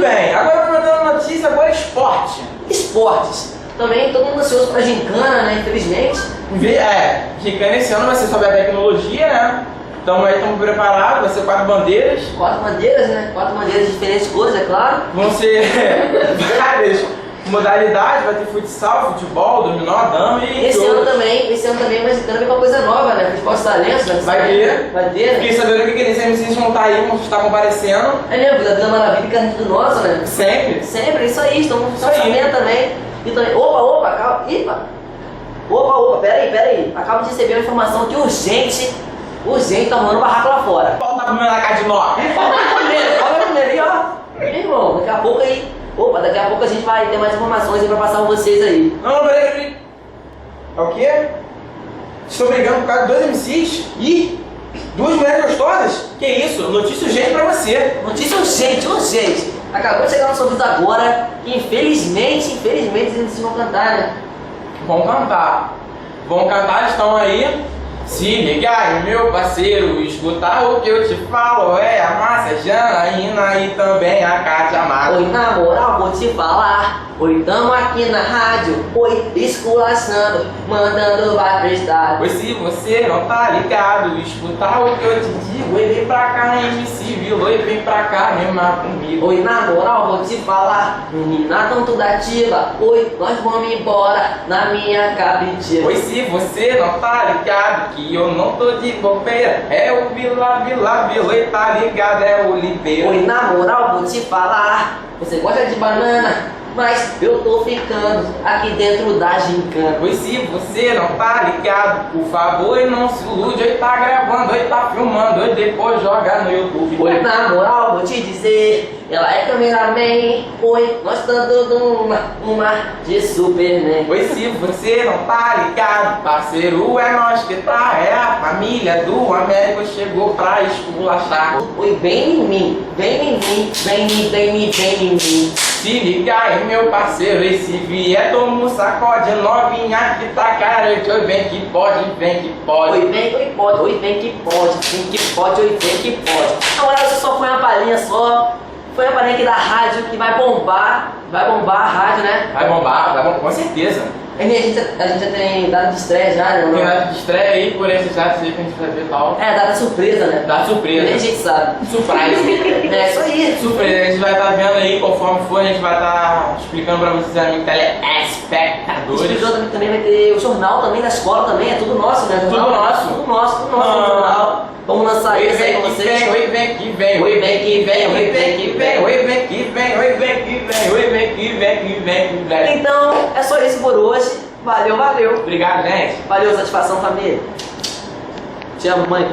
bem, agora comentando notícia, agora esporte. Esportes. Também todo mundo ansioso pra gincana, né? Infelizmente. Gincana esse ano vai ser sobre a tecnologia, né? Então aí estamos preparados, vai ser 4 bandeiras. 4 bandeiras, né? 4 bandeiras de diferentes cores, é claro. Vão ser várias modalidades, vai ter futsal, futebol, dominó, dama e Esse ano também a gincana vem com uma coisa nova, né? Futebol de talentos, né? Vai ter. Vai ter, né? Fiquei sabendo que aqueles MCs vão estar aí, vão estar comparecendo. É mesmo, da Vila Maravilha e Carne do Nosso, né? Sempre. Sempre, isso aí, estamos Isso aí. sabendo também. E também, opa, calma, opa, pera aí. Acabo de receber uma informação que urgente, tá rolando barraco lá fora. Volta comendo na casa de nó. Olha primeiro aí, ó. Meu irmão, daqui a pouco a gente vai ter mais informações aí pra passar com vocês aí. Não, peraí. É o quê? Estou brigando por causa de 2 MCs e 2 mulheres gostosas? Que isso? Notícia urgente pra você. Notícia urgente. Acabou de chegar no ouvido agora que infelizmente eles vão cantar, né? Vão cantar, estão aí. Se ligar, meu parceiro, escutar o que eu te falo. É a Márcia Janaína e também a Kátia Mato. Oi, na moral, vou te falar. Oi, tamo aqui na rádio. Oi, esculachando, mandando vai prestar. Pois se você não tá ligado, escutar o que eu te digo. Oi, vem pra cá, MC Vila. Oi, vem pra cá, rimar comigo. Oi, na moral, vou te falar. Menina tão tudo ativa. Oi, nós vamos embora na minha capitiva. Pois se você não tá ligado, que eu não tô de bobeira. É o Vila, oi, tá ligado, é o Oliveira. Oi, na moral, vou te falar. Você gosta de banana? Mas eu tô ficando aqui dentro da gincana. Pois se você não tá ligado, por favor, não se ilude. Oi, tá gravando, oi, tá filmando, oi, depois joga no YouTube. Oi, na moral, vou te dizer, ela é cameraman. Oi, nós estamos dando uma de Superman. Pois se você não tá ligado, parceiro, é nós que tá. É a família do Américo chegou pra esculachar. Oi, vem em mim. Se liga aí, meu parceiro, esse vier toma um sacode novinha que tá carente. Oi, vem que pode. Oi, vem que pode. Vem que pode. Na moral, isso só foi uma palhinha só. Foi uma palhinha aqui da rádio que vai bombar a rádio, né? Vai bombar, com certeza. A gente já tem data de estreia já, né? Tem data de estreia aí, por esses dados aí que a gente vai ver e tal. É, data surpresa, né? Data surpresa. Nem a gente sabe. Surprise. É isso aí. Surpresa, a gente vai estar vendo aí, conforme for, a gente vai estar explicando pra vocês, amigos telespectadores. Explicando também vai ter o jornal também da escola também, é tudo nosso, né? Tudo nosso. Tudo nosso no jornal. Vamos lançar isso aí com vocês. Oi, vem que vem. Então, é só isso por hoje. Valeu. Obrigado, gente. Valeu, satisfação, família. Te amo, mãe.